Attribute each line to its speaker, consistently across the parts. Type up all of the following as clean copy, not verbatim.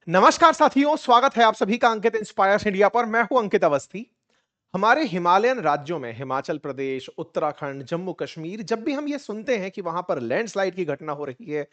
Speaker 1: नमस्कार साथियों, स्वागत है आप सभी का अंकित इंस्पायर्स इंडिया पर। मैं हूं अंकित अवस्थी। हमारे हिमालयन राज्यों में हिमाचल प्रदेश, उत्तराखंड, जम्मू कश्मीर, जब भी हम ये सुनते हैं कि वहां पर लैंडस्लाइड की घटना हो रही है,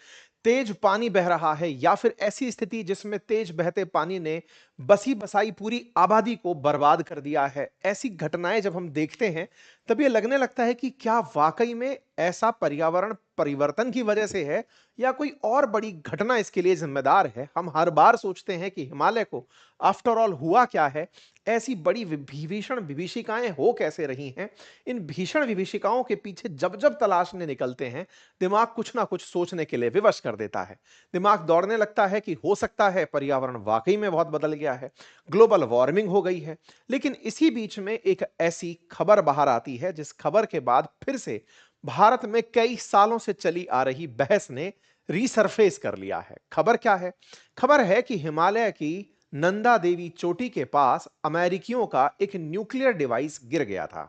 Speaker 1: तेज पानी बह रहा है या फिर ऐसी स्थिति जिसमें तेज बहते पानी ने बसी बसाई पूरी आबादी को बर्बाद कर दिया है, ऐसी घटनाएं जब हम देखते हैं तब ये लगने लगता है कि क्या वाकई में ऐसा पर्यावरण परिवर्तन की वजह से है या कोई और बड़ी घटना इसके लिए जिम्मेदार है। हम हर बार सोचते हैं कि हिमालय को आफ्टर ऑल हुआ क्या है, ऐसी बड़ी भीषण विभीषिकाएं हो कैसे रही हैं। इन भीषण विभीषिकाओं के पीछे जब जब तलाशने निकलते हैं, दिमाग कुछ ना कुछ सोचने के लिए विवश कर देता है। दिमाग दौड़ने लगता है कि हो सकता है पर्यावरण वाकई में बहुत बदल गया है, ग्लोबल वार्मिंग हो गई है। लेकिन इसी बीच में एक ऐसी खबर बाहर आती है जिस खबर के बाद फिर से भारत में कई सालों से चली आ रही बहस ने रीसरफेस कर लिया है। खबर क्या है? खबर है कि हिमालय की नंदा देवी चोटी के पास अमेरिकियों का एक न्यूक्लियर डिवाइस गिर गया था।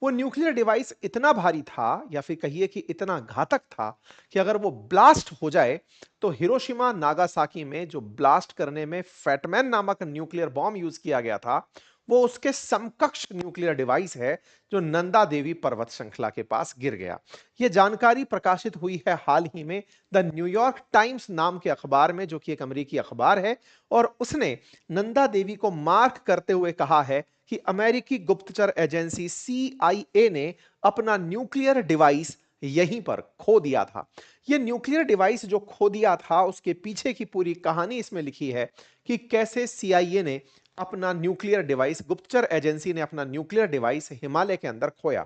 Speaker 1: वो न्यूक्लियर डिवाइस इतना भारी था या फिर कहिए कि इतना घातक था कि अगर वो ब्लास्ट हो जाए तो हिरोशिमा नागासाकी में जो ब्लास्ट करने में फैटमैन नामक न्यूक्लियर बॉम्ब यूज किया गया था, वो उसके समकक्ष न्यूक्लियर डिवाइस है जो नंदा देवी पर्वत श्रृंखला के पास गिर गया। यह जानकारी प्रकाशित हुई है हाल ही में द न्यूयॉर्क टाइम्स नाम के अखबार में, जो कि एक अमेरिकी अखबार है। और उसने नंदा देवी को मार्क करते हुए कहा है कि अमेरिकी गुप्तचर एजेंसी सीआईए ने अपना न्यूक्लियर डिवाइस यहीं पर खो दिया था। यह न्यूक्लियर डिवाइस जो खो दिया था, उसके पीछे की पूरी कहानी इसमें लिखी है कि कैसे सीआईए ने अपना न्यूक्लियर डिवाइस, गुप्तचर एजेंसी ने अपना न्यूक्लियर डिवाइस हिमालय के अंदर खोया।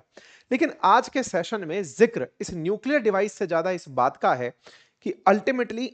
Speaker 1: लेकिन आज के सेशन में जिक्र इस न्यूक्लियर डिवाइस से ज्यादा इस बात का है कि अल्टीमेटली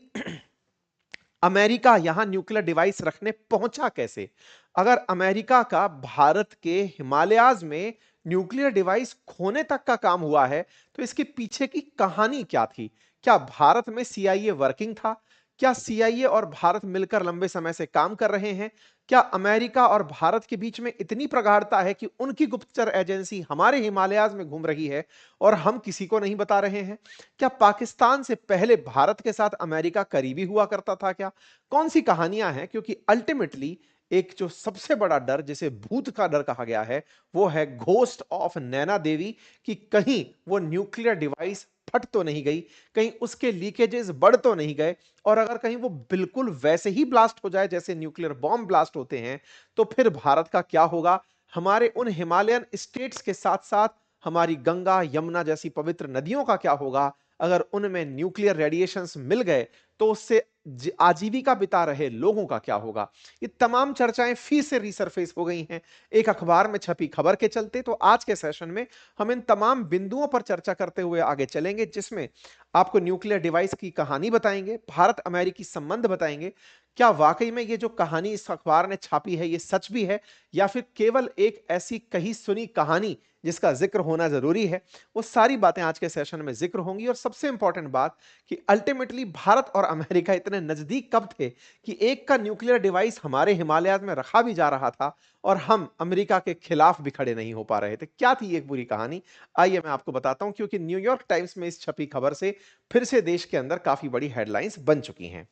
Speaker 1: अमेरिका यहां न्यूक्लियर डिवाइस रखने पहुंचा कैसे। अगर अमेरिका का भारत के हिमालयाज में न्यूक्लियर डिवाइस खोने तक का काम हुआ है, तो इसके पीछे की कहानी क्या थी? क्या भारत में सीआईए वर्किंग था? क्या सीआईए और भारत मिलकर लंबे समय से काम कर रहे हैं? क्या अमेरिका और भारत के बीच में इतनी प्रगाढ़ता है कि उनकी गुप्तचर एजेंसी हमारे हिमालयाज में घूम रही है और हम किसी को नहीं बता रहे हैं? क्या पाकिस्तान से पहले भारत के साथ अमेरिका करीबी हुआ करता था क्या? कौन सी कहानियां हैं? क्योंकि अल्टीमेटली एक जो सबसे बड़ा डर, जिसे भूत का डर कहा गया है, वो है घोस्ट ऑफ नैना देवी, कि कहीं वो न्यूक्लियर डिवाइस फट तो नहीं गई, कहीं उसके लीकेजेस बढ़ तो नहीं गए, और अगर कहीं वो बिल्कुल वैसे ही ब्लास्ट हो जाए जैसे न्यूक्लियर बॉम्ब ब्लास्ट होते हैं, तो फिर भारत का क्या होगा? हमारे उन हिमालयन स्टेट्स के साथ साथ हमारी गंगा यमुना जैसी पवित्र नदियों का क्या होगा? अगर उनमें न्यूक्लियर रेडिएशंस मिल गए तो उससे आजीविका बिता रहे लोगों का क्या होगा? ये तमाम चर्चाएं फिर से रिसरफेस हो गई हैं एक अखबार में छपी खबर के चलते। तो आज के सेशन में हम इन तमाम बिंदुओं पर चर्चा करते हुए आगे चलेंगे, जिसमें आपको न्यूक्लियर डिवाइस की कहानी बताएंगे, भारत अमेरिकी संबंध बताएंगे। क्या वाकई में ये जो कहानी इस अखबार ने छापी है ये सच भी है, या फिर केवल एक ऐसी कही सुनी कहानी जिसका जिक्र होना जरूरी है? वो सारी बातें आज के सेशन में जिक्र होंगी। और सबसे इंपॉर्टेंट बात कि अल्टीमेटली भारत और अमेरिका इतने नजदीक कब थे कि एक का न्यूक्लियर डिवाइस हमारे हिमालय में रखा भी जा रहा था और हम अमेरिका के खिलाफ भी खड़े नहीं हो पा रहे थे। क्या थी ये पूरी कहानी? आइए मैं आपको बताता हूं, क्योंकि न्यूयॉर्क टाइम्स में इस छपी खबर से फिर से देश के अंदर काफी बड़ी हेडलाइंस बन चुकी हैं।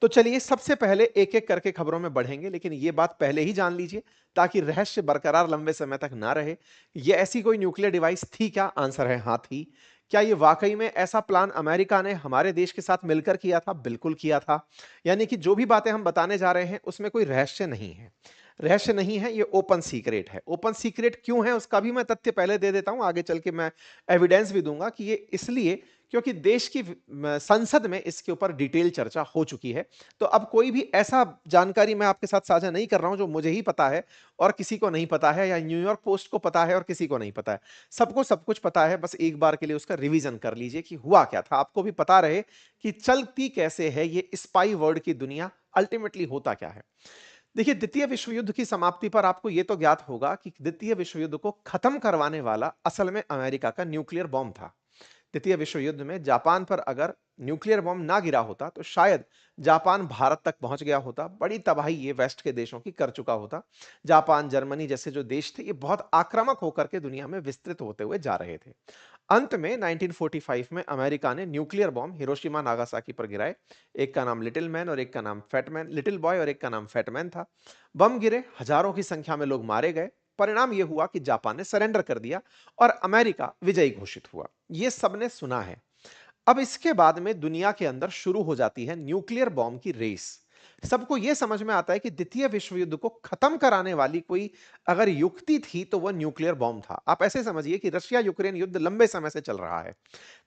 Speaker 1: तो चलिए सबसे पहले एक एक करके खबरों में बढ़ेंगे, लेकिन ये बात पहले ही जान लीजिए ताकि रहस्य बरकरार लंबे समय तक ना रहे। ये ऐसी कोई न्यूक्लियर डिवाइस थी क्या? आंसर है हाँ, थी। क्या ये वाकई में ऐसा प्लान अमेरिका ने हमारे देश के साथ मिलकर किया था? बिल्कुल किया था। यानी कि जो भी बातें हम बताने जा रहे हैं उसमें कोई रहस्य नहीं है। रहस्य नहीं है, ये ओपन सीक्रेट है। ओपन सीक्रेट क्यों है उसका भी मैं तथ्य पहले दे देता हूं, आगे चल के मैं एविडेंस भी दूंगा कि ये इसलिए क्योंकि देश की संसद में इसके ऊपर डिटेल चर्चा हो चुकी है। तो अब कोई भी ऐसा जानकारी मैं आपके साथ साझा नहीं कर रहा हूं जो मुझे ही पता है और किसी को नहीं पता है, या न्यूयॉर्क पोस्ट को पता है और किसी को नहीं पता है। सबको सब कुछ पता है, बस एक बार के लिए उसका रिवीजन कर लीजिए कि हुआ क्या था, आपको भी पता रहे कि चलती कैसे है ये स्पाई वर्ड की दुनिया, अल्टीमेटली होता क्या है। देखिए, द्वितीय विश्व युद्ध की समाप्ति पर आपको यह तो ज्ञात होगा कि द्वितीय विश्व युद्ध को खत्म करवाने वाला असल में अमेरिका का न्यूक्लियर बॉम्ब था। द्वितीय विश्व युद्ध में जापान पर अगर न्यूक्लियर बॉम्ब ना गिरा होता तो शायद जापान भारत तक पहुंच गया होता, बड़ी तबाही ये वेस्ट के देशों की कर चुका होता। जापान, जर्मनी जैसे जो देश थे ये बहुत आक्रामक होकर के दुनिया में विस्तृत होते हुए जा रहे थे। अंत में 1945 में अमेरिका ने न्यूक्लियर बॉम्ब हिरोशिमा नागासाकी पर गिराए। एक का नाम लिटिल मैन और एक का नाम फैटमैन, लिटिल बॉय और एक का नाम फैटमैन था। बम गिरे, हजारों की संख्या में लोग मारे गए। परिणाम यह हुआ कि जापान ने सरेंडर कर दिया और अमेरिका विजयी घोषित हुआ। यह सबने सुना है। अब इसके बाद में दुनिया के अंदर शुरू हो जाती है न्यूक्लियर बॉम्ब की रेस। सबको यह समझ में आता है कि द्वितीय विश्व युद्ध को खत्म कराने वाली कोई अगर युक्ति थी तो वह न्यूक्लियर बॉम्ब था। आप ऐसे समझिए कि रशिया यूक्रेन युद्ध लंबे समय से चल रहा है,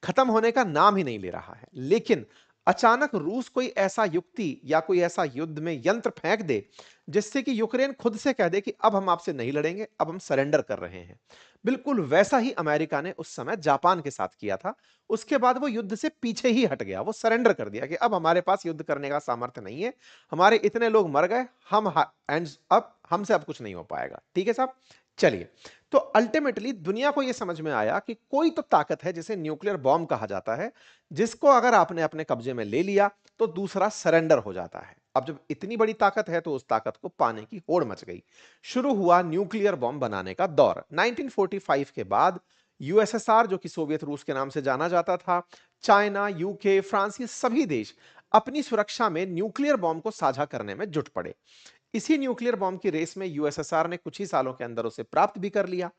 Speaker 1: खत्म होने का नाम ही नहीं ले रहा है, लेकिन अचानक रूस कोई ऐसा युक्ति या कोई ऐसा युद्ध में यंत्र फेंक दे जिससे कि यूक्रेन खुद से कह दे कि अब हम आपसे नहीं लड़ेंगे, अब हम सरेंडर कर रहे हैं। बिल्कुल वैसा ही अमेरिका ने उस समय जापान के साथ किया था। उसके बाद वो युद्ध से पीछे ही हट गया, वो सरेंडर कर दिया कि अब हमारे पास युद्ध करने का सामर्थ्य नहीं है, हमारे इतने लोग मर गए, हम एंड्स अब हमसे अब कुछ नहीं हो पाएगा। ठीक है साहब, चलिए। तो अल्टीमेटली दुनिया को यह समझ में आया कि कोई तो ताकत है जिसे न्यूक्लियर बॉम्ब कहा जाता है, जिसको अगर आपने अपने कब्जे में ले लिया तो दूसरा सरेंडर हो जाता है। अब जब इतनी बड़ी ताकत है तो उस ताकत को पाने की होड़ मच गई। शुरू हुआ न्यूक्लियर बॉम्ब बनाने का दौर। 1945 के बाद यूएसएसआर, जो कि सोवियत रूस के नाम से जाना जाता था, चाइना, यूके, फ्रांस, ये सभी देश अपनी सुरक्षा में न्यूक्लियर बॉम्ब को साझा करने में जुट पड़े। इसी न्यूक्लियर बॉम्ब की रेस में यूएसएसआर ने कुछ ही सालों के अंदर उसे प्राप्त भी कर लिया।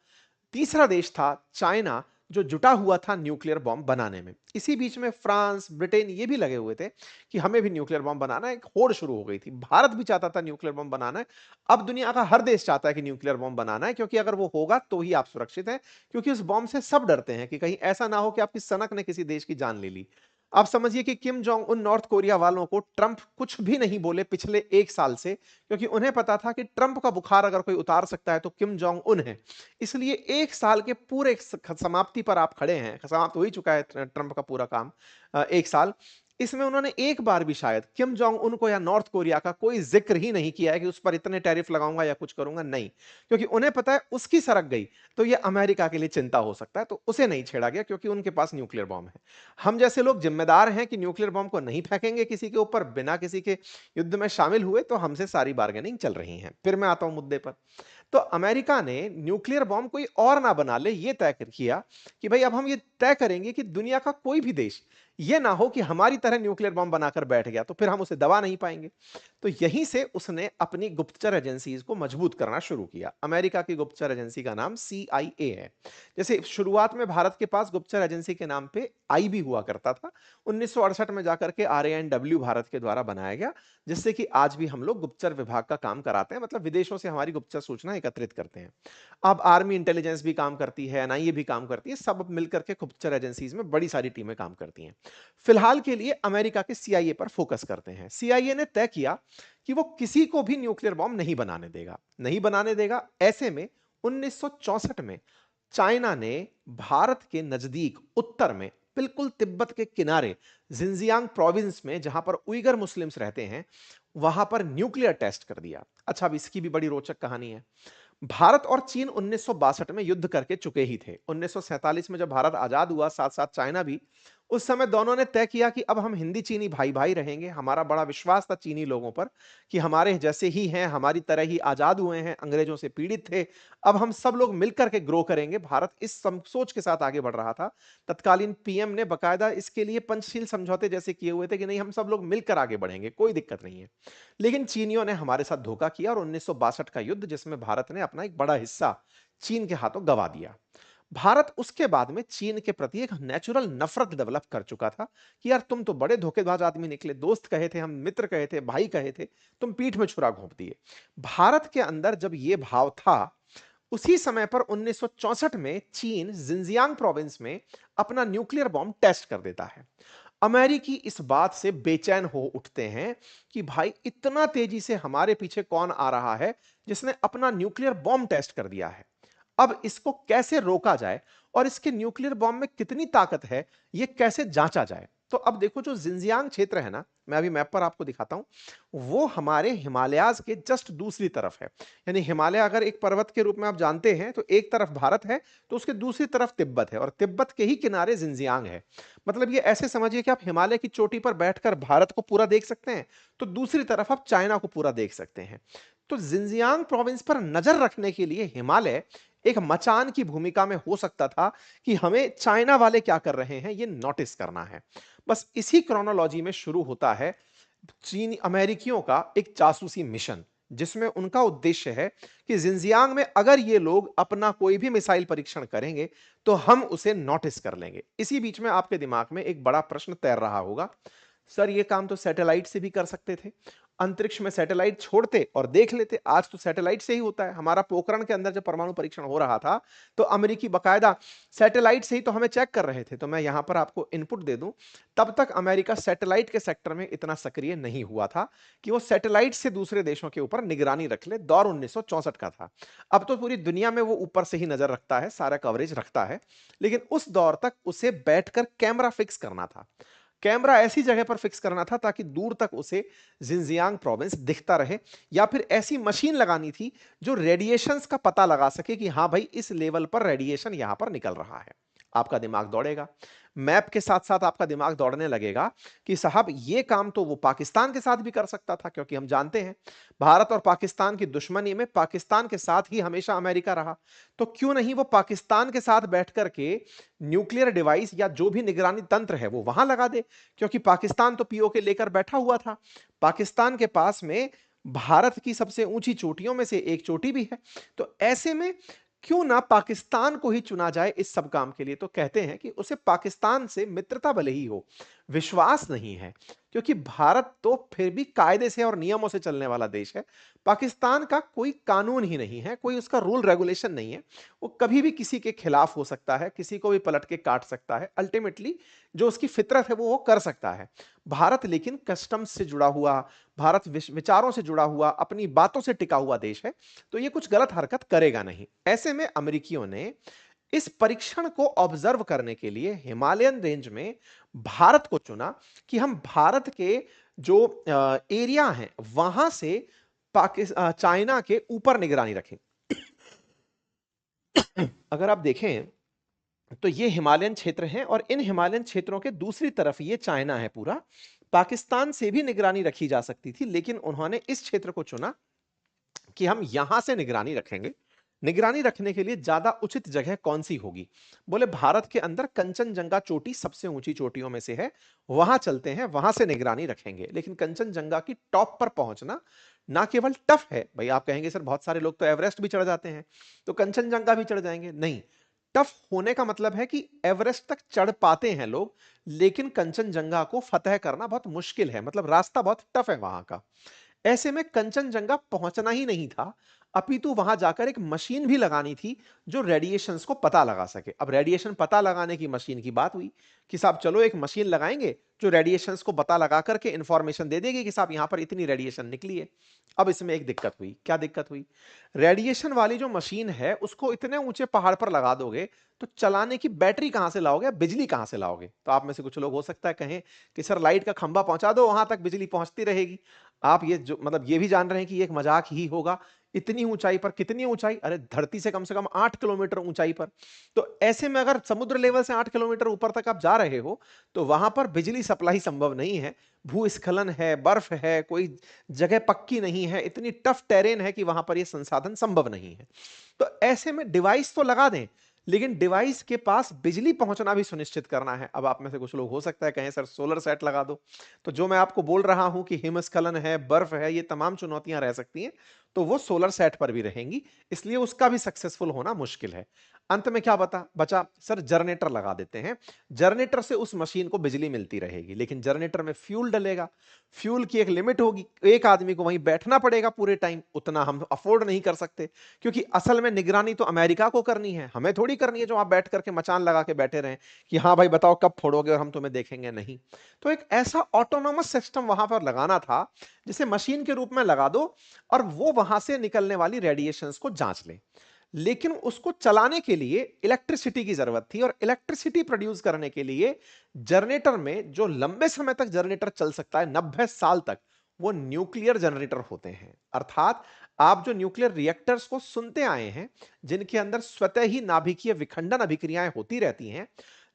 Speaker 1: तीसरा देश था चाइना, जो जुटा हुआ था न्यूक्लियर बॉम्ब बनाने में। इसी बीच में फ्रांस, ब्रिटेन ये भी लगे हुए थे कि हमें भी न्यूक्लियर बॉम्ब बनाना है। एक होड़ शुरू हो गई थी। भारत भी चाहता था न्यूक्लियर बॉम्ब बनाना है। अब दुनिया का हर देश चाहता है कि न्यूक्लियर बॉम्ब बनाना है, क्योंकि अगर वो होगा तो ही आप सुरक्षित हैं। क्योंकि उस बॉम्ब से सब डरते हैं कि कहीं ऐसा ना हो कि आपकी सनक ने किसी देश की जान ले ली। आप समझिए कि Kim Jong Un north Korea वालों को ट्रंप कुछ भी नहीं बोले पिछले 1 साल से, क्योंकि उन्हें पता था कि ट्रंप का बुखार अगर कोई उतार सकता है तो किम जोंग उन है। इसलिए 1 साल के पूरे समाप्ति पर आप खड़े हैं, समाप्त हो ही चुका है ट्रंप का पूरा काम, 1 साल। इसमें उन्होंने एक बार भी शायद किम जोंग उन को या नॉर्थ कोरिया का कोई जिक्र ही नहीं किया है कि उस पर इतने टैरिफ लगाऊंगा या कुछ करूंगा, नहीं। क्योंकि उन्हें पता है उसकी सरक गई तो ये अमेरिका के लिए चिंता हो सकता है, तो उसे नहीं छेड़ा गया क्योंकि उनके पास न्यूक्लियर बॉम्ब है। हम जैसे लोग जिम्मेदार हैं कि न्यूक्लियर बॉम्ब को नहीं फेंकेंगे किसी के ऊपर बिना किसी के युद्ध में शामिल हुए, तो हमसे सारी बार्गेनिंग चल रही है। फिर मैं आता हूं मुद्दे पर। तो अमेरिका ने न्यूक्लियर बॉम्ब कोई और ना बना ले, ये तय किया कि भाई अब हम ये तय करेंगे कि दुनिया का कोई भी देश ये ना हो कि हमारी तरह न्यूक्लियर बॉम्ब बनाकर बैठ गया तो फिर हम उसे दबा नहीं पाएंगे। तो यहीं से उसने अपनी गुप्तचर एजेंसीज को मजबूत करना शुरू किया। अमेरिका की गुप्तचर एजेंसी का नाम सीआईए है। जैसे शुरुआत में भारत के पास गुप्तचर एजेंसी के नाम पे आईबी हुआ करता था, 1968 में जाकर के आरएएनडब्ल्यू भारत के द्वारा बनाया गया, जिससे कि आज भी हम लोग गुप्तचर विभाग का काम कराते हैं, मतलब विदेशों से हमारी गुप्तचर सूचना एकत्रित करते हैं। अब आर्मी इंटेलिजेंस भी काम करती है, एनआईए भी काम करती है, सब मिलकर के गुप्तचर एजेंसीज में बड़ी सारी टीमें काम करती हैं। फिलहाल के लिए अमेरिका के सीआईए पर फोकस करते हैं। सीआईए ने तय किया कि वो किसी को भी न्यूक्लियर बॉम्ब नहीं बनाने देगा, नहीं बनाने देगा। ऐसे में 1964 में चाइना ने भारत के नजदीक उत्तर में, बिल्कुल तिब्बत के किनारे, जिंजियांग प्रोविंस में, जहां पर उइगर मुस्लिम्स रहते हैं, वहां पर न्यूक्लियर टेस्ट कर दिया। अच्छा, अब इसकी भी बड़ी रोचक कहानी है। भारत और चीन 1962 में युद्ध करके चुके ही थे। 1947 में जब भारत आजाद हुआ, साथ साथ चाइना भी, उस समय दोनों ने तय किया कि अब हम हिंदी चीनी भाई भाई रहेंगे। हमारा बड़ा विश्वास था चीनी लोगों पर कि हमारे जैसे ही हैं, हमारी तरह ही आजाद हुए हैं, अंग्रेजों से पीड़ित थे, अब हम सब लोग मिलकर के ग्रो करेंगे। भारत इस सोच के साथ आगे बढ़ रहा था। तत्कालीन पीएम ने बकायदा इसके लिए पंचशील समझौते जैसे किए हुए थे कि नहीं, हम सब लोग मिलकर आगे बढ़ेंगे, कोई दिक्कत नहीं है। लेकिन चीनियों ने हमारे साथ धोखा किया और 1962 का युद्ध, जिसमें भारत ने अपना एक बड़ा हिस्सा चीन के हाथों गंवा दिया। भारत उसके बाद में चीन के प्रति एक नेचुरल नफरत डेवलप कर चुका था कि यार तुम तो बड़े धोखेबाज आदमी निकले, दोस्त कहे थे हम, मित्र कहे थे, भाई कहे थे, तुम पीठ में छुरा घोंप दिए। भारत के अंदर जब यह भाव था, उसी समय पर 1964 में चीन जिंजियांग प्रोविंस में अपना न्यूक्लियर बॉम्ब टेस्ट कर देता है। अमेरिकी इस बात से बेचैन हो उठते हैं कि भाई इतना तेजी से हमारे पीछे कौन आ रहा है जिसने अपना न्यूक्लियर बॉम्ब टेस्ट कर दिया है। अब इसको कैसे रोका जाए और इसके न्यूक्लियर बॉम्ब में कितनी ताकत है, यह कैसे जांचा जाए। तो अब देखो, जो जिंजियांग क्षेत्र है ना, मैं अभी मैप पर आपको दिखाता हूं, वो हमारे हिमालयाज के जस्ट दूसरी तरफ है। यानी हिमालय अगर एक पर्वत के रूप में आप जानते हैं तो एक तरफ भारत है, तो उसके दूसरी तरफ तिब्बत है, और तिब्बत के ही किनारे जिंजियांग है। मतलब ये ऐसे समझिए कि आप हिमालय की चोटी पर बैठकर भारत को पूरा देख सकते हैं, तो दूसरी तरफ आप चाइना को पूरा देख सकते हैं। तो जिंजियांग प्रोविंस पर नजर रखने के लिए हिमालय एक मचान की भूमिका में हो सकता था कि हमें चाइना वाले क्या कर रहे हैं ये नोटिस करना है। बस इसी क्रोनोलॉजी में शुरू होता है चीनी अमेरिकियों का एक जासूसी मिशन, जिसमें उनका उद्देश्य है कि जिंजियांग में अगर ये लोग अपना कोई भी मिसाइल परीक्षण करेंगे तो हम उसे नोटिस कर लेंगे। इसी बीच में आपके दिमाग में एक बड़ा प्रश्न तैर रहा होगा, सर ये काम तो सैटेलाइट से भी कर सकते थे, अंतरिक्ष में सैटेलाइट छोड़ते और देख लेते। आज तो सैटेलाइट से ही होता है। हमारा पोखरण के अंदर जब परमाणु परीक्षण हो रहा था तो अमेरिकी बकायदा सैटेलाइट से ही तो हमें चेक कर रहे थे। तो मैं यहां पर आपको इनपुट दे दूं, तब तक अमेरिका सैटेलाइट के सेक्टर में इतना सक्रिय नहीं हुआ था कि वो सैटेलाइट से दूसरे देशों के ऊपर निगरानी रख ले। दौर 1964 का था। अब तो पूरी दुनिया में वो ऊपर से ही नजर रखता है, सारा कवरेज रखता है। लेकिन उस दौर तक उसे बैठकर कैमरा फिक्स करना था। कैमरा ऐसी जगह पर फिक्स करना था ताकि दूर तक उसे जिंजियांग प्रोविंस दिखता रहे, या फिर ऐसी मशीन लगानी थी जो रेडिएशंस का पता लगा सके कि हां भाई इस लेवल पर रेडिएशन यहां पर निकल रहा है। आपका दिमाग दौड़ेगा, मैप के साथ साथ आपका दिमाग दौड़ने लगेगा कि साहब ये काम तो वो पाकिस्तान के साथ भी कर सकता था, क्योंकि हम जानते हैं भारत और पाकिस्तान की दुश्मनी में पाकिस्तान के साथ ही हमेशा अमेरिका रहा। तो क्यों नहीं वो पाकिस्तान के साथ बैठ करके न्यूक्लियर डिवाइस या जो भी निगरानी तंत्र है वो वहां लगा दे, क्योंकि पाकिस्तान तो पीओके लेकर बैठा हुआ था। पाकिस्तान के पास में भारत की सबसे ऊंची चोटियों में से एक चोटी भी है। तो ऐसे में क्यों ना पाकिस्तान को ही चुना जाए इस सब काम के लिए। तो कहते हैं कि उसे पाकिस्तान से मित्रता भले ही हो, विश्वास नहीं है, क्योंकि भारत तो फिर भी कायदे से और नियमों से चलने वाला देश है। पाकिस्तान का कोई कानून ही नहीं है, कोई उसका रूल रेगुलेशन नहीं है। वो कभी भी किसी के खिलाफ हो सकता है, किसी को भी पलट के काट सकता है। अल्टीमेटली जो उसकी फितरत है वो कर सकता है। भारत लेकिन कस्टम्स से जुड़ा हुआ, भारत विचारों से जुड़ा हुआ, अपनी बातों से टिका हुआ देश है। तो ये कुछ गलत हरकत करेगा नहीं। ऐसे में अमेरिकियों ने इस परीक्षण को ऑब्जर्व करने के लिए हिमालयन रेंज में भारत को चुना कि हम भारत के जो एरिया हैं वहां से चाइना के ऊपर निगरानी रखें। अगर आप देखें तो ये हिमालयन क्षेत्र हैं और इन हिमालयन क्षेत्रों के दूसरी तरफ ये चाइना है पूरा। पाकिस्तान से भी निगरानी रखी जा सकती थी, लेकिन उन्होंने इस क्षेत्र को चुना कि हम यहां से निगरानी रखेंगे। निगरानी रखने के लिए ज्यादा उचित जगह कौन सी होगी? बोले भारत के अंदर कंचनजंगा चोटी सबसे ऊंची चोटियों में से है, वहां चलते हैं, वहां से निगरानी रखेंगे। लेकिन कंचनजंगा की टॉप पर पहुंचना ना केवल टफ है, भाई आप कहेंगे सर बहुत सारे लोग तो एवरेस्ट भी चढ़ जाते हैं, तो कंचनजंगा भी चढ़ जाएंगे। नहीं, टफ होने का मतलब है कि एवरेस्ट तक चढ़ पाते हैं लोग, लेकिन कंचनजंगा को फतह करना बहुत मुश्किल है, मतलब रास्ता बहुत टफ है वहां का। ऐसे में कंचनजंगा पहुंचना ही नहीं था, अपितु वहां जाकर एक मशीन भी लगानी थी जो रेडिएशंस को पता लगा सके। अब रेडिएशन पता लगाने की मशीन की बात हुई कि साहब चलो एक मशीन लगाएंगे जो रेडिएशंस को पता लगा करके इंफॉर्मेशन दे देगी कि साहब यहां पर इतनी रेडिएशन निकली है। अब इसमें एक दिक्कत हुई। क्या दिक्कत हुई? रेडिएशन वाली जो मशीन है उसको इतने ऊंचे पहाड़ पर लगा दोगे तो चलाने की बैटरी कहां से लाओगे, बिजली कहां से लाओगे? तो आप में से कुछ लोग हो सकता है कहें कि सर लाइट का खंभा पहुंचा दो, वहां तक बिजली पहुंचती रहेगी। आप ये जो मतलब ये भी जान रहे हैं कि ये एक मजाक ही होगा। इतनी ऊंचाई पर, कितनी ऊंचाई, अरे धरती से कम 8 किलोमीटर ऊंचाई पर। तो ऐसे में अगर समुद्र लेवल से 8 किलोमीटर ऊपर तक आप जा रहे हो तो वहां पर बिजली सप्लाई संभव नहीं है। भूस्खलन है, बर्फ है, कोई जगह पक्की नहीं है, इतनी टफ टेरेन है कि वहां पर यह संसाधन संभव नहीं है। तो ऐसे में डिवाइस तो लगा दें, लेकिन डिवाइस के पास बिजली पहुंचना भी सुनिश्चित करना है। अब आप में से कुछ लोग हो सकता है कहें सर सोलर सेट लगा दो। तो जो मैं आपको बोल रहा हूं कि हिमस्खलन है, बर्फ है, ये तमाम चुनौतियां रह सकती हैं, तो वो सोलर सेट पर भी रहेंगी, इसलिए उसका भी सक्सेसफुल होना मुश्किल है। अंत में क्या बचा सर, जनरेटर लगा देते हैं। जनरेटर से उस मशीन को बिजली मिलती रहेगी, लेकिन जनरेटर में फ्यूल डलेगा, फ्यूल की एक लिमिट होगी, एक आदमी को वहीं बैठना पड़ेगा पूरे टाइम, उतना हम अफोर्ड नहीं कर सकते, क्योंकि असल में निगरानी तो अमेरिका को करनी है, हमें थोड़ी करनी है जो आप बैठ करके मचान लगा के बैठे रहे कि हाँ भाई बताओ कब फोड़ोगे और हम तुम्हें देखेंगे। नहीं, तो एक ऐसा ऑटोनोमस सिस्टम वहां पर लगाना था जिसे मशीन के रूप में लगा दो और वो वहां से निकलने वाली रेडिएशंस को जांच ले। लेकिन उसको चलाने के लिए इलेक्ट्रिसिटी की जरूरत थी, और इलेक्ट्रिसिटी प्रोड्यूस करने के लिए जनरेटर में, जो लंबे समय तक जनरेटर चल सकता है 90 साल तक, वो न्यूक्लियर जनरेटर होते हैं। अर्थात आप जो न्यूक्लियर रिएक्टर्स को सुनते आए हैं, जिनके अंदर स्वतः ही नाभिकीय विखंडन अभिक्रियाएं होती रहती हैं,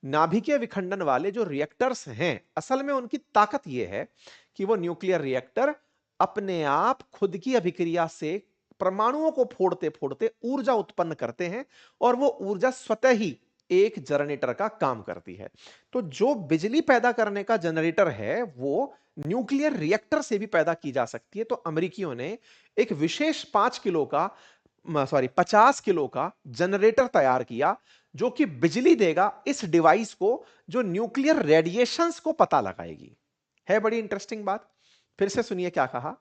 Speaker 1: नाभिकीय विखंडन वाले जो रिएक्टर्स हैं, असल में उनकी ताकत यह है कि वो न्यूक्लियर रिएक्टर अपने आप खुद की अभिक्रिया से परमाणुओं को फोड़ते फोड़ते ऊर्जा उत्पन्न करते हैं और वो ऊर्जा स्वतः ही एक जनरेटर का काम करती है। तो जो बिजली पैदा करने का जनरेटर है वो न्यूक्लियर रिएक्टर से भी पैदा की जा सकती है। तो अमेरिकियों ने एक विशेष 5 किलो का, सॉरी 50 किलो का जनरेटर तैयार किया जो कि बिजली देगा इस डिवाइस को, जो न्यूक्लियर रेडिएशंस को पता लगाएगी। है बड़ी इंटरेस्टिंग बात। फिर से सुनिए क्या कहा।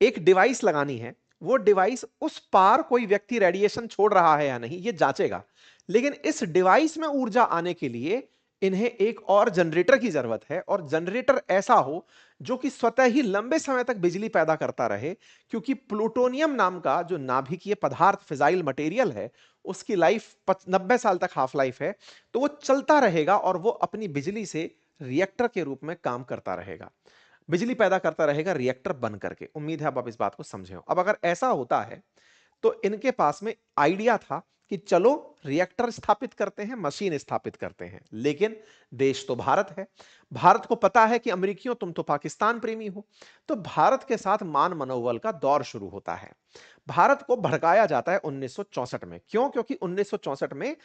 Speaker 1: एक डिवाइस लगानी है, वो डिवाइस उस पार कोई व्यक्ति रेडिएशन छोड़ रहा है या नहीं ये जांचेगा, लेकिन इस डिवाइस में ऊर्जा आने के लिए इन्हें एक और जनरेटर की जरूरत है, और जनरेटर ऐसा हो जो कि स्वतः ही लंबे समय तक बिजली पैदा करता रहे, क्योंकि प्लूटोनियम नाम का जो नाभिकीय पदार्थ फिजाइल मटेरियल है उसकी लाइफ 90 साल तक हाफ लाइफ है। तो वो चलता रहेगा और वो अपनी बिजली से रिएक्टर के रूप में काम करता रहेगा, बिजली पैदा करता रहेगा रिएक्टर बन करके। उम्मीद है अब आप इस बात को समझे हो। अब अगर ऐसा होता है तो इनके पास में आइडिया था कि चलो रिएक्टर स्थापित करते हैं, मशीन स्थापित करते हैं, लेकिन देश तो भारत है। भारत को पता है कि अमेरिकियों तुम तो पाकिस्तान प्रेमी हो, तो भारत के साथ मान मनोबल का दौर शुरू होता है। भारत को भड़काया जाता है 1964 में। क्यों? क्योंकि 1964 में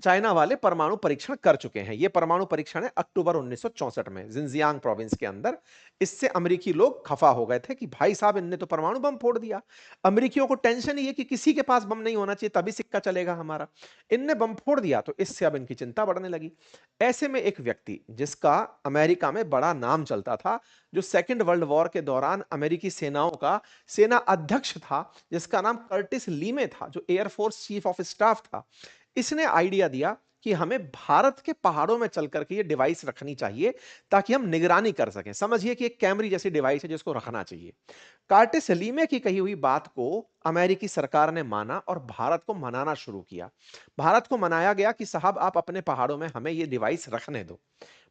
Speaker 1: चाइना वाले परमाणु परीक्षण कर चुके हैं। यह परमाणु परीक्षण है अक्टूबर 1964 में जिंजियांग प्रोविंस के अंदर। इससे अमेरिकी लोग खफा हो गए थे कि भाई साहब इनने तो परमाणु बम फोड़ दिया। अमेरिकियों को टेंशन ही है कि किसी के पास बम नहीं होना चाहिए तभी सिक्का चलेगा हमारा। इनने बम फोड़ दिया तो इससे अब इनकी चिंता बढ़ने लगी। ऐसे में एक व्यक्ति जिसका अमेरिका में बड़ा नाम चलता था, जो सेकेंड वर्ल्ड वॉर के दौरान अमेरिकी सेनाओं का सेना अध्यक्ष था, जिसका नाम कर्टिस लीमे था, जो एयरफोर्स चीफ ऑफ स्टाफ था, इसने आइडिया दिया कि हमें भारत के पहाड़ों में चल करके ये डिवाइस रखनी चाहिए ताकि हम निगरानी कर सकें। समझिए कि एक कैमरी जैसी डिवाइस है जिसको रखना चाहिए। कार्टिस लीमे की कही हुई बात को अमेरिकी सरकार ने माना और भारत को मनाना शुरू किया। भारत को मनाया गया कि साहब आप अपने पहाड़ों में हमें ये डिवाइस रखने दो।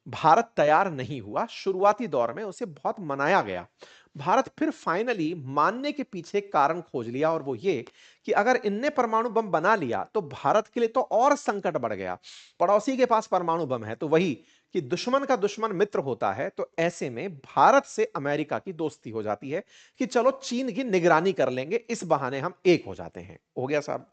Speaker 1: भारत तैयार नहीं हुआ। शुरुआती दौर में उसे बहुत मनाया गया। भारत फिर फाइनली मानने के पीछे एक कारण खोज लिया, और वो ये कि अगर इनने परमाणु बम बना लिया तो भारत के लिए तो और संकट बढ़ गया। पड़ोसी के पास परमाणु बम है तो वही कि दुश्मन का दुश्मन मित्र होता है। तो ऐसे में भारत से अमेरिका की दोस्ती हो जाती है कि चलो चीन की निगरानी कर लेंगे, इस बहाने हम एक हो जाते हैं। हो गया साहब।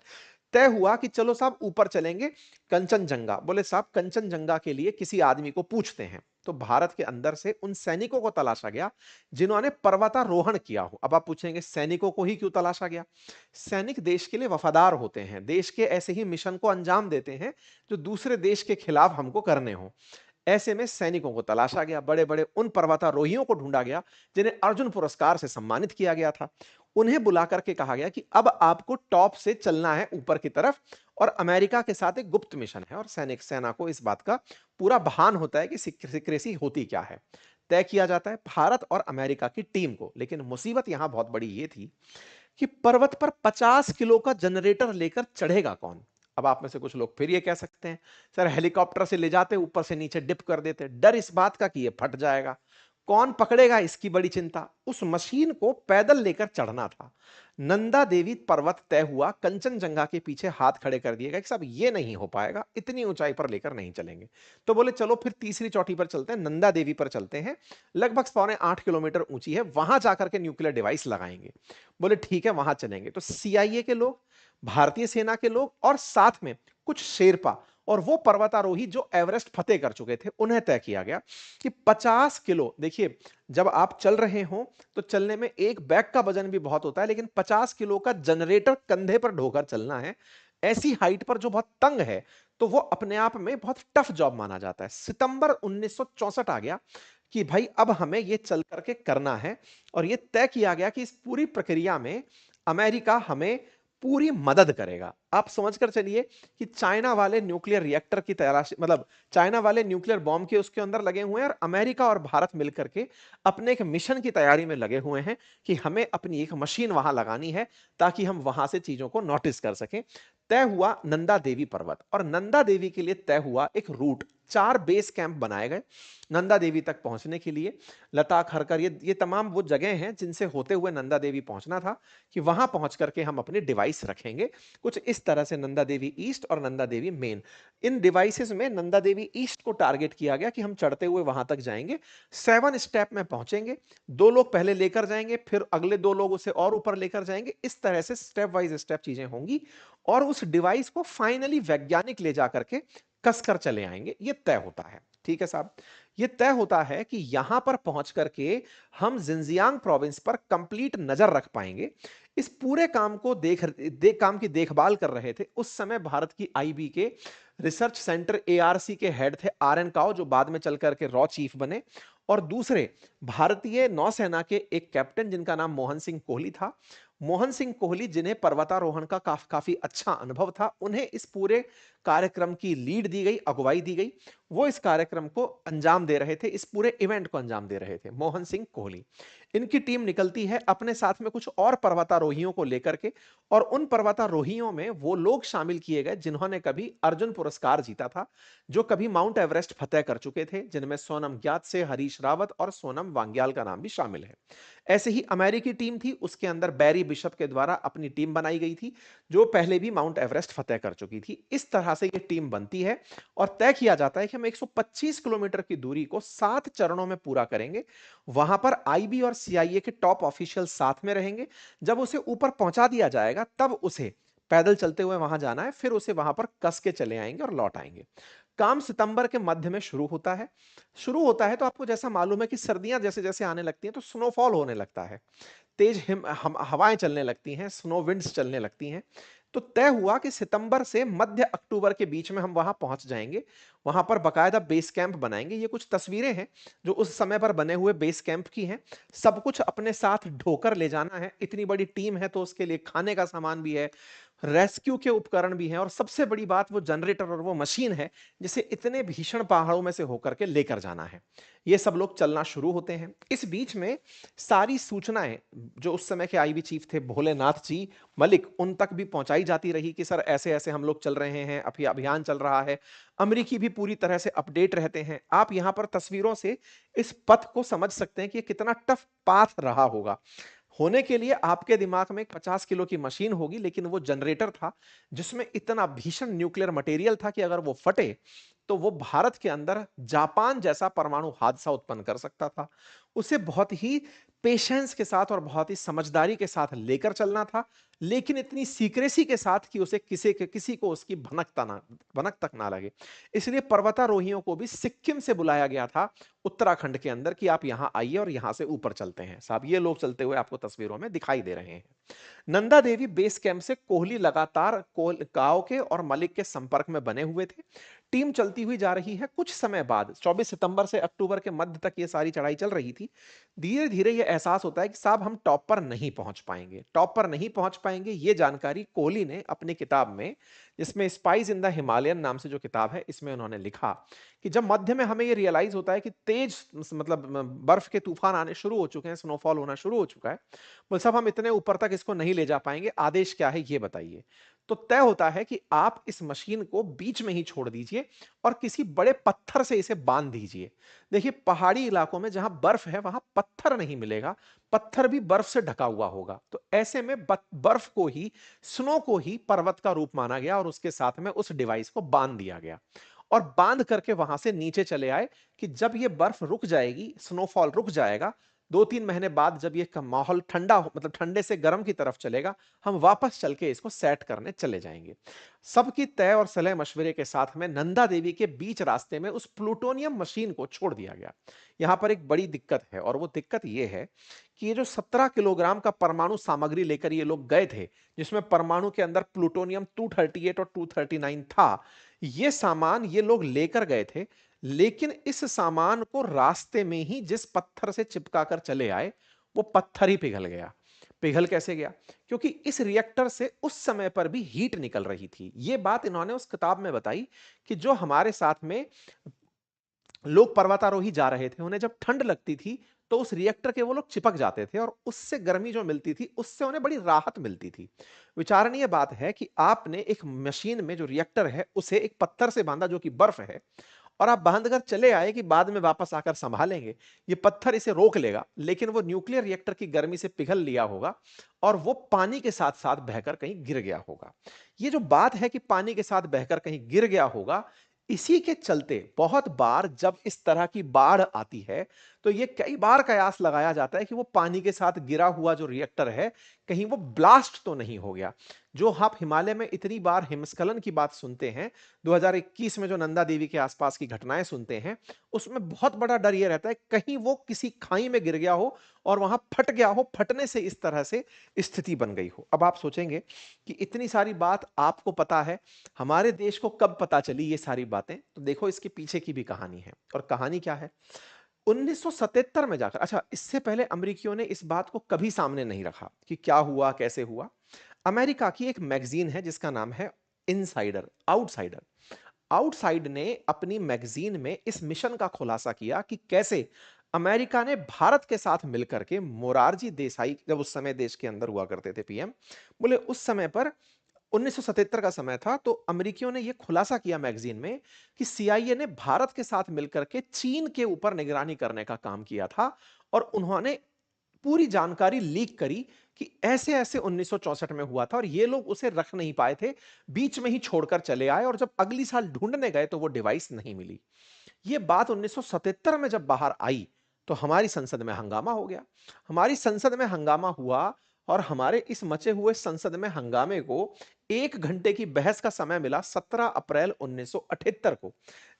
Speaker 1: तय हुआ कि चलो साहब ऊपर चलेंगे कंचनजंगा। बोले साहब कंचनजंगा के लिए किसी आदमी को पूछते हैं। तो भारत के अंदर से उन सैनिकों को तलाशा गया जिन्होंने पर्वतारोहण किया हो। अब आप पूछेंगे सैनिकों को ही क्यों तलाशा गया? सैनिक देश के लिए वफादार होते हैं, देश के ऐसे ही मिशन को अंजाम देते हैं जो दूसरे देश के खिलाफ हमको करने हो। ऐसे में सैनिकों को तलाशा गया, बड़े बड़े उन पर्वतारोहियों को ढूंढा गया जिन्हें अर्जुन पुरस्कार से सम्मानित किया गया था। उन्हें बुला करके कहा गया कि अब आपको टॉप से चलना है ऊपर की तरफ, और अमेरिका के साथ एक गुप्त मिशन है, और सैनिक सेना को इस बात का पूरा भान होता है कि सीक्रेसी होती क्या है। तय किया जाता है भारत और अमेरिका की टीम को। लेकिन मुसीबत यहां बहुत बड़ी ये थी कि पर्वत पर 50 किलो का जनरेटर लेकर चढ़ेगा कौन? अब आप में से कुछ लोग फिर ये कह सकते हैं सर हेलीकॉप्टर से ले जाते ऊपर से नीचे डिप कर देते। डर इस बात का कि ये फट जाएगा। कौन पकड़ेगा इसकी बड़ी चिंता। उस मशीन को पैदल लेकर चढ़ना था। नंदा देवी पर्वत तय हुआ। कंचनजंगा के पीछे हाथ खड़े कर दिए गए कि साहब ये नहीं हो पाएगा, इतनी ऊंचाई पर लेकर नहीं चलेंगे। तो बोले चलो फिर तीसरी चोटी पर चलते हैं, नंदा देवी पर चलते हैं, लगभग 7.25 किलोमीटर ऊंची है, वहां जाकर के न्यूक्लियर डिवाइस लगाएंगे। बोले ठीक है वहां चलेंगे। तो सीआईए के लोग, भारतीय सेना के लोग और साथ में कुछ शेरपा और वो पर्वतारोही जो एवरेस्ट फतेह कर चुके थे, उन्हें तय किया गया कि 50 किलो, देखिए जब आप चल रहे हो तो चलने में एक बैग का वजन भी बहुत होता है, लेकिन 50 किलो का जनरेटर कंधे पर ढोकर चलना है ऐसी हाइट पर जो बहुत तंग है, तो वो अपने आप में बहुत टफ जॉब माना जाता है। सितंबर 1964 आ गया कि भाई अब हमें ये चल करके करना है, और ये तय किया गया कि इस पूरी प्रक्रिया में अमेरिका हमें पूरी मदद करेगा। आप समझकर चलिए कि चाइना वाले न्यूक्लियर रिएक्टर की तलाश, मतलब चाइना वाले न्यूक्लियर बॉम्ब के उसके अंदर लगे हुए हैं, और अमेरिका और भारत मिलकर के अपने एक मिशन की तैयारी में लगे हुए हैं कि हमें अपनी एक मशीन वहां लगानी है ताकि हम वहां से चीजों को नोटिस कर सकें। तय हुआ नंदा देवी पर्वत, और नंदा देवी के लिए तय हुआ एक रूट। 4 बेस कैंप बनाए गए नंदा देवी तक पहुंचने के लिए। लता खरकर ये तमाम वो जगह हैं जिनसे होते हुए नंदा देवी पहुंचना था कि वहां पहुंच करके हम अपने डिवाइस रखेंगे। कुछ इस तरह से नंदा देवी ईस्ट और नंदा देवी मेन, इन डिवाइसेस में नंदा देवी ईस्ट को टारगेट किया गया कि हम चढ़ते हुए वहां तक जाएंगे, 7 स्टेप में पहुंचेंगे, 2 लोग पहले लेकर जाएंगे, फिर अगले 2 लोग उसे और ऊपर लेकर जाएंगे। इस तरह से स्टेप वाइज स्टेप चीजें होंगी और उस डिवाइस को फाइनली वैज्ञानिक ले जाकर के कसकर चले आएंगे, ये तय होता है। ठीक है साहब, ये तय होता है कि यहां पर पहुंच करके हम जिंजियांग प्रोविंस पर कंप्लीट नजर रख पाएंगे। इस पूरे काम को काम की देखभाल कर रहे थे उस समय भारत की आईबी के रिसर्च सेंटर एआरसी के हेड थे आरएन काओ, जो बाद में चल करके रॉ चीफ बने, और दूसरे भारतीय नौसेना के एक कैप्टन जिनका नाम मोहन सिंह कोहली था। मोहन सिंह कोहली जिन्हें पर्वतारोहण का काफी अच्छा अनुभव था, उन्हें इस पूरे कार्यक्रम की लीड दी गई, अगुवाई दी गई। वो इस कार्यक्रम को अंजाम दे रहे थे, इस पूरे इवेंट को अंजाम दे रहे थे मोहन सिंह कोहली। इनकी टीम निकलती है अपने साथ में कुछ और पर्वतारोहियों को लेकर के, और उन पर्वतारोहियों में वो लोग शामिल किए गए जिन्होंने कभी अर्जुन पुरस्कार जीता था, जो कभी माउंट एवरेस्ट फतेह कर चुके थे, जिनमें सोनम ग्यात्से, हरीश रावत और सोनम वांग्याल का नाम भी शामिल है। ऐसे ही अमेरिकी टीम थी, उसके अंदर बैरी बिशप के द्वारा अपनी टीम बनाई गई थी, जो पहले भी माउंट एवरेस्ट फतेह कर चुकी थी। इस तरह से ये टीम बनती है और तय किया जाता है कि हम 125 किलोमीटर की दूरी को 7 चरणों में पूरा करेंगे। वहां पर आईबी और सीआईए के टॉप ऑफिशियल साथ में रहेंगे। जब उसे ऊपर पहुंचा दिया जाएगा तब उसे पैदल चलते हुए वहां जाना है, फिर उसे वहां पर कस के चले आएंगे और लौट आएंगे। काम सितंबर के मध्य में शुरू होता है। शुरू होता है तो आपको जैसा मालूम है कि सर्दियां जैसे जैसे आने लगती हैं तो स्नोफॉल होने लगता है, तेज हवाएं चलने लगती हैं, स्नो विंड्स चलने लगती हैं। तो तय हुआ कि सितंबर से मध्य अक्टूबर के बीच में हम वहां पहुंच जाएंगे। वहां पर बकायदा बेस कैंप बनाएंगे। ये कुछ तस्वीरें हैं जो उस समय पर बने हुए बेस कैंप की हैं। सब कुछ अपने साथ ढोकर ले जाना है, इतनी बड़ी टीम है तो उसके लिए खाने का सामान भी है, रेस्क्यू के उपकरण भी हैं, और सबसे बड़ी बात वो जनरेटर और वो मशीन है जिसे इतने भीषण पहाड़ों में से होकर के लेकर जाना है। ये सब लोग चलना शुरू होते हैं। इस बीच में सारी सूचनाएं जो उस समय के आईबी चीफ थे भोलेनाथ जी मलिक, उन तक भी पहुंचाई जाती रही कि सर ऐसे ऐसे हम लोग चल रहे हैं, अभी अभियान चल रहा है। अमेरिकी भी पूरी तरह से अपडेट रहते हैं। आप यहां पर तस्वीरों से इस पथ को समझ सकते हैं कि कितना टफ पाथ रहा होगा। होने के लिए आपके दिमाग में एक 50 किलो की मशीन होगी, लेकिन वो जनरेटर था जिसमें इतना भीषण न्यूक्लियर मटेरियल था कि अगर वो फटे तो वो भारत के अंदर जापान जैसा परमाणु हादसा उत्पन्न कर सकता था। उसे बहुत ही पेशेंस के साथ और बहुत ही समझदारी के साथ लेकर चलना था, लेकिन इतनी सीक्रेसी के साथ कि उसे किसी को उसकी भनक तक ना लगे। इसलिए पर्वतारोहियों को भी सिक्किम से बुलाया गया था उत्तराखंड के अंदर कि आप यहां आइए और यहां से ऊपर चलते हैं। साहब ये लोग चलते हुए आपको तस्वीरों में दिखाई दे रहे हैं। नंदा देवी बेस कैंप से कोहली लगातार काओ के और मलिक के संपर्क में बने हुए थे। टीम चलती हुई जा रही है। कुछ समय बाद 24 सितंबर से अक्टूबर के मध्य तक ये सारी चढ़ाई चल रही थी। धीरे धीरे ये एहसास होता है कि साहब हम टॉप पर नहीं पहुंच पाएंगे, टॉप पर नहीं पहुंच पाएंगे। ये जानकारी कोहली ने अपनी किताब में, जिसमें स्पाइस इन द हिमालयन नाम से जो किताब है, इसमें उन्होंने लिखा कि जब मध्य में हमें ये रियलाइज होता है कि तेज मतलब बर्फ के तूफान आने शुरू हो चुके हैं, स्नोफॉल होना शुरू हो चुका है, बोले साहब हम इतने ऊपर तक इसको नहीं ले जा पाएंगे, आदेश क्या है ये बताइए। तो तय होता है कि आप इस मशीन को बीच में ही छोड़ दीजिए और किसी बड़े पत्थर से इसे बांध दीजिए। देखिए पहाड़ी इलाकों में जहां बर्फ है वहां पत्थर नहीं मिलेगा, पत्थर भी बर्फ से ढका हुआ होगा। तो ऐसे में बर्फ को ही, स्नो को ही पर्वत का रूप माना गया और उसके साथ में उस डिवाइस को बांध दिया गया और बांध करके वहां से नीचे चले आए कि जब ये बर्फ रुक जाएगी, स्नोफॉल रुक जाएगा, 2-3 महीने बाद जब ये माहौल ठंडा मतलब ठंडे से गर्म की तरफ चलेगा, हम वापस चल के इसको सेट करने चले जाएंगे। सबकी तय और सलाह मशवरे के साथ में नंदा देवी के बीच रास्ते में उस प्लूटोनियम मशीन को छोड़ दिया गया। यहां पर एक बड़ी दिक्कत है और वो दिक्कत ये है कि ये जो 17 किलोग्राम का परमाणु सामग्री लेकर ये लोग गए थे, जिसमें परमाणु के अंदर प्लूटोनियम 238 और 239 था, ये सामान ये लोग लेकर गए थे, लेकिन इस सामान को रास्ते में ही जिस पत्थर से चिपका कर चले आए, वो पत्थर ही पिघल गया। पिघल कैसे गया? क्योंकि इस रिएक्टर से उस समय पर भी हीट निकल रही थी। ये बात इन्होंने उस किताब में बताई कि जो हमारे साथ में लोग पर्वतारोही जा रहे थे, उन्हें जब ठंड लगती थी तो उस रिएक्टर के वो लोग चिपक जाते थे और उससे गर्मी जो मिलती थी उससे उन्हें बड़ी राहत मिलती थी। विचारणीय बात है कि आपने एक मशीन में जो रिएक्टर है उसे एक पत्थर से बांधा जो कि बर्फ है, और आप बांध कर चले आए कि बाद में वापस आकर संभालेंगे, ये पत्थर इसे रोक लेगा, लेकिन वो न्यूक्लियर रिएक्टर की गर्मी से पिघल लिया होगा और वो पानी के साथ साथ बहकर कहीं गिर गया होगा। ये जो बात है कि पानी के साथ बहकर कहीं गिर गया होगा, इसी के चलते बहुत बार जब इस तरह की बाढ़ आती है, तो ये कई बार कयास लगाया जाता है कि वो पानी के साथ गिरा हुआ जो रिएक्टर है, कहीं वो ब्लास्ट तो नहीं हो गया। जो आप हिमालय में इतनी बार हिमस्खलन की बात सुनते हैं, 2021 में जो नंदा देवी के आसपास की घटनाएं सुनते हैं, उसमें बहुत बड़ा डर ये रहता है कहीं वो किसी खाई में गिर गया हो और वहां फट गया हो, फटने से इस तरह से स्थिति बन गई हो। अब आप सोचेंगे कि इतनी सारी बात आपको पता है, हमारे देश को कब पता चली ये सारी बातें? तो देखो इसके पीछे की भी कहानी है, और कहानी क्या है? 1977 में जाकर, अच्छा इससे पहले अमेरिकियों ने इस बात को कभी सामने नहीं रखा कि क्या हुआ, कैसे हुआ। अमेरिका की एक मैगजीन है जिसका नाम है इनसाइडर, आउटसाइडर। आउटसाइड ने अपनी मैगजीन में इस मिशन का खुलासा किया कि कैसे अमेरिका ने भारत के साथ मिलकर के, मोरारजी देसाई जब उस समय देश के अंदर हुआ करते थे पीएम, बोले उस समय पर 1977 का समय था, तो अमेरिकियों ने यह खुलासा किया मैगजीन में कि सीआईए ने भारत के साथ मिलकर के चीन के ऊपर निगरानी करने का काम किया था, और उन्होंने पूरी जानकारी लीक करी कि ऐसे ऐसे 1964 में हुआ था और ये लोग उसे रख नहीं पाए थे, बीच में ही छोड़कर चले आए, और जब अगली साल ढूंढने गए तो वो डिवाइस नहीं मिली। ये बात 1977 में जब बाहर आई, तो हमारी संसद में हंगामा हो गया। हमारी संसद में हंगामा हुआ, और हमारे इस मचे हुए संसद में हंगामे को 1 घंटे की बहस का समय मिला 17 अप्रैल 1978 को,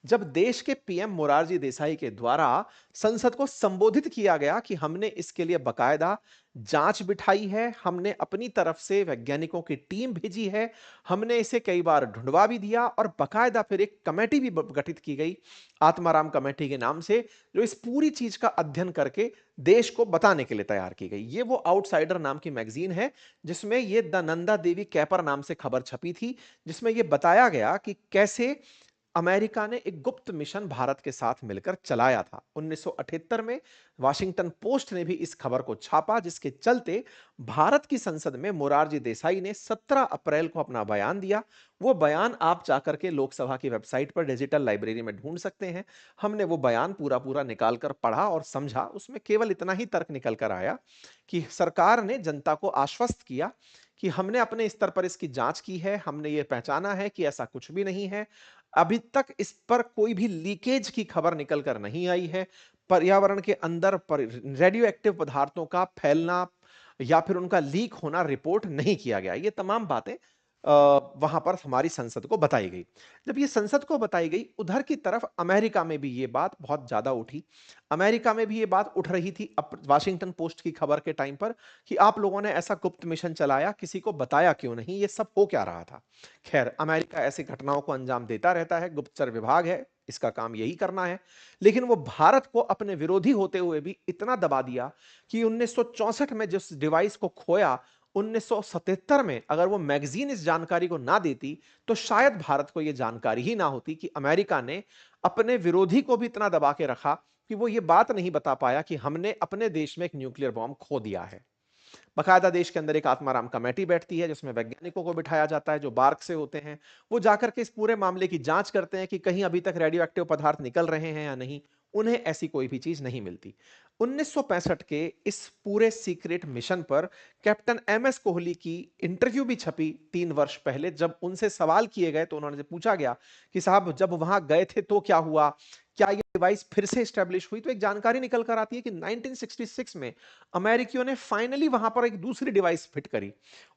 Speaker 1: जब देश के पीएम मोरारजी देसाई के द्वारा संसद को संबोधित किया गया कि हमने इसके लिए बकायदा जांच बिठाई है, हमने अपनी तरफ से वैज्ञानिकों की टीम भेजी है, हमने इसे कई बार ढूंढवा भी दिया, और बकायदा फिर एक कमेटी भी गठित की गई आत्माराम कमेटी के नाम से, जो इस पूरी चीज का अध्ययन करके देश को बताने के लिए तैयार की गई। ये वो आउटसाइडर नाम की मैगजीन है जिसमें ये द नंदा देवी कैपर नाम से खबर छपी थी, जिसमें यह बताया गया कि कैसे अमेरिका ने एक गुप्त मिशन भारत के साथ मिलकर चलाया था। 1978 में वाशिंगटन पोस्ट ने भी इस खबर को छापा, जिसके चलते भारत की संसद में मोरारजी देसाई ने 17 अप्रैल को अपना बयान दिया। वो बयान आप जाकर के लोकसभा की वेबसाइट पर डिजिटल लाइब्रेरी में ढूंढ सकते हैं। हमने वो बयान पूरा पूरा निकाल कर पढ़ा और समझा। उसमें केवल इतना ही तर्क निकल कर आया कि सरकार ने जनता को आश्वस्त किया कि हमने अपने स्तर पर इसकी जांच की है, हमने ये पहचाना है कि ऐसा कुछ भी नहीं है, अभी तक इस पर कोई भी लीकेज की खबर निकल कर नहीं आई है, पर्यावरण के अंदर रेडियो एक्टिव पदार्थों का फैलना या फिर उनका लीक होना रिपोर्ट नहीं किया गया। ये तमाम बातें वहां पर हमारी संसद को बताई गई। जब ये संसद को बताई गई, उधर की तरफ अमेरिका में भी ये बात बहुत ज्यादा उठी। अमेरिका में भी ये बात उठ रही थी वाशिंगटन पोस्ट की खबर के टाइम पर कि आप लोगों ने ऐसा गुप्त मिशन चलाया, किसी को बताया क्यों नहीं, ये सब हो क्या रहा था। खैर, अमेरिका ऐसी घटनाओं को अंजाम देता रहता है, गुप्तचर विभाग है, इसका काम यही करना है। लेकिन वो भारत को अपने विरोधी होते हुए भी इतना दबा दिया कि 1964 में जिस डिवाइस को खोया, 1977 में अगर वो मैगजीन इस जानकारी को ना देती, तो शायद भारत को यह जानकारी ही ना होती कि अमेरिका ने अपने विरोधी को भी इतना दबा के रखा कि वो ये बात नहीं बता पाया कि हमने अपने देश में एक न्यूक्लियर बॉम्ब खो दिया है। बकायदा देश के अंदर एक आत्माराम कमेटी बैठती है जिसमें वैज्ञानिकों को बिठाया जाता है जो बार्क से होते हैं। वो जाकर के इस पूरे मामले की जांच करते हैं कि कहीं अभी तक रेडियो एक्टिव पदार्थ निकल रहे हैं या नहीं। उन्हें ऐसी कोई भी चीज नहीं मिलती। 1965 के इस पूरे सीक्रेट मिशन पर कैप्टन एमएस कोहली की इंटरव्यू भी छपी 3 वर्ष पहले। जब उनसे सवाल किए गए तो उन्होंने पूछा गया कि साहब जब वहां गए थे तो क्या हुआ, क्या ये डिवाइस फिर से स्टैब्लिश हुई, तो एक जानकारी निकल कर आती है कि 1966 में अमेरिकियों ने फाइनली वहां पर एक दूसरी डिवाइस फिट करी,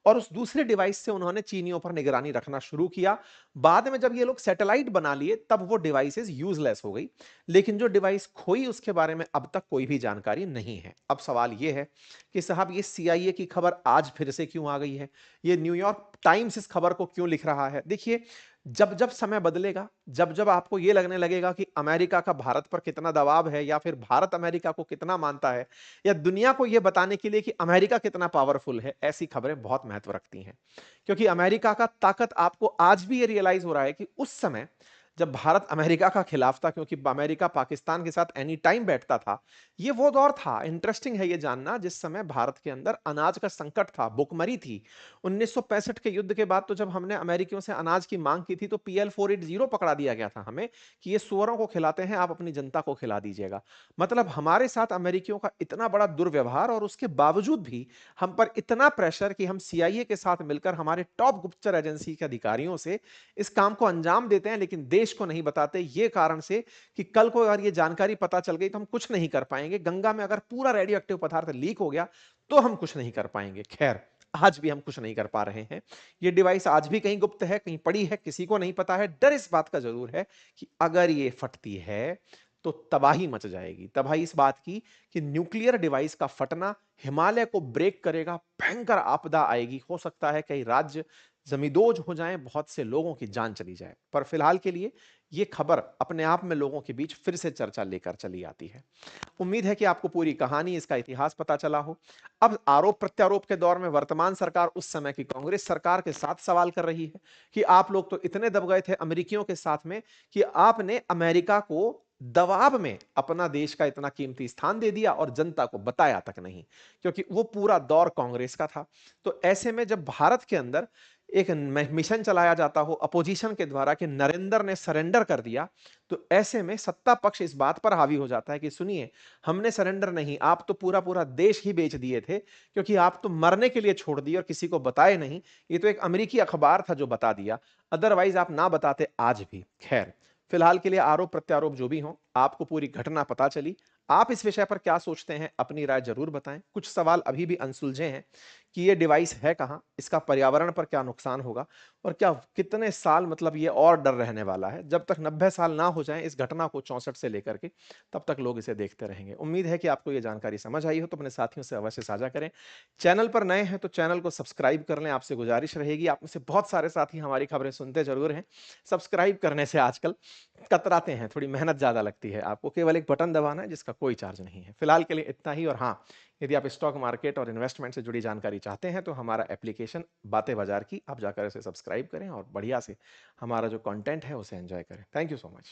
Speaker 1: और उस दूसरे डिवाइस से उन्होंने चीनियों पर निगरानी रखना शुरू किया। बाद में जब ये लोग सैटेलाइट बना लिए तब वो डिवाइसेस यूजलेस हो गई, लेकिन जो डिवाइस खोई उसके बारे में अब तक कोई भी जानकारी नहीं है। अब सवाल ये है कि साहब ये सीआईए की खबर आज फिर से क्यों आ गई है, ये न्यूयॉर्क टाइम्स इस खबर को क्यों लिख रहा है? देखिए, जब जब समय बदलेगा, जब जब आपको यह लगने लगेगा कि अमेरिका का भारत पर कितना दबाव है, या फिर भारत अमेरिका को कितना मानता है, या दुनिया को यह बताने के लिए कि अमेरिका कितना पावरफुल है, ऐसी खबरें बहुत महत्व रखती हैं। क्योंकि अमेरिका का ताकत आपको आज भी ये रियलाइज हो रहा है कि उस समय जब भारत अमेरिका का खिलाफ था, क्योंककि अमेरिका पाकिस्तान के साथ एनी टाइम बैठता था। ये वो दौर था, इंटरेस्टिंग है ये जानना, जिस समय भारत के अंदर अनाज का संकट था, भुखमरी थी। 1965 के युद्ध के बाद तो जब हमने अमेरिकियों से अनाज की मांग की थी, तो पीएल 480 पकड़ा दिया गया था हमें कि ये सुअरों को खिलाते हैं, आप अपनी जनता को खिला दीजिएगा। मतलब हमारे साथ अमेरिकियों का इतना बड़ा दुर्व्यवहार, और उसके बावजूद भी हम पर इतना प्रेशर कि हम सीआईए के साथ मिलकर हमारे टॉप गुप्तचर एजेंसी के अधिकारियों से इस काम को अंजाम देते हैं, लेकिन देश को नहीं बताते, ये कारण से कि कल को अगर ये जानकारी पता चल गई तो हम कुछ नहीं कर पाएंगे। गंगा में अगर पूरा रेडियो एक्टिव पदार्थ लीक हो गया तो हम कुछ नहीं कर पाएंगे। खैर, आज भी हम कुछ नहीं कर पा रहे हैं। ये डिवाइस आज भी कहीं गुप्त है, कहीं पड़ी है, किसी को नहीं पता है। डर इस बात का जरूर है कि अगर ये फटती है तो तबाही मच जाएगी। तबाही इस बात की कि न्यूक्लियर डिवाइस का फटना हिमालय को ब्रेक करेगा, भयंकर आपदा आएगी। हो सकता है कई राज्य जमींदोज हो जाएं, बहुत से लोगों की जान चली जाए। पर फिलहाल के लिए ये खबर अपने आप में लोगों के बीच फिर से चर्चा लेकर चली आती है। उम्मीद है कि आपको पूरी कहानी, इसका इतिहास पता चला हो। अब आरोप प्रत्यारोप के दौर में वर्तमान सरकार उस समय की कांग्रेस सरकार के साथ सवाल कर रही है कि आप लोग तो इतने दब गए थे अमेरिकियों के साथ में कि आपने अमेरिका को दबाव में अपना देश का इतना कीमती स्थान दे दिया और जनता को बताया तक नहीं, क्योंकि वो पूरा दौर कांग्रेस का था। तो ऐसे में जब भारत के अंदर एक मिशन चलाया जाता हो अपोजिशन के द्वारा कि नरेंद्र ने सरेंडर कर दिया, तो ऐसे में सत्ता पक्ष इस बात पर हावी हो जाता है कि सुनिए, हमने सरेंडर नहीं, आप तो पूरा पूरा देश ही बेच दिए थे, क्योंकि आप तो मरने के लिए छोड़ दिए और किसी को बताए नहीं। ये तो एक अमेरिकी अखबार था जो बता दिया, अदरवाइज आप ना बताते आज भी। खैर, फिलहाल के लिए आरोप प्रत्यारोप जो भी हो, आपको पूरी घटना पता चली। आप इस विषय पर क्या सोचते हैं, अपनी राय जरूर बताएं। कुछ सवाल अभी भी अनसुलझे हैं कि ये डिवाइस है कहां, इसका पर्यावरण पर क्या नुकसान होगा, और क्या कितने साल मतलब ये और डर रहने वाला है। जब तक 90 साल ना हो जाएं इस घटना को 64 से लेकर के, तब तक लोग इसे देखते रहेंगे। उम्मीद है कि आपको ये जानकारी समझ आई हो, तो अपने साथियों से अवश्य साझा करें। चैनल पर नए हैं तो चैनल को सब्सक्राइब कर लें, आपसे गुजारिश रहेगी। आप में से बहुत सारे साथी हमारी खबरें सुनते जरूर हैं, सब्सक्राइब करने से आजकल कतराते हैं, थोड़ी मेहनत ज्यादा लगती है। आपको केवल एक बटन दबाना है जिसका कोई चार्ज नहीं है। फिलहाल के लिए इतना ही। और हाँ, यदि आप स्टॉक मार्केट और इन्वेस्टमेंट से जुड़ी जानकारी चाहते हैं तो हमारा एप्लीकेशन बातें बाजार की, आप जाकर इसे सब्सक्राइब करें और बढ़िया से हमारा जो कंटेंट है उसे एंजॉय करें। Thank you so much.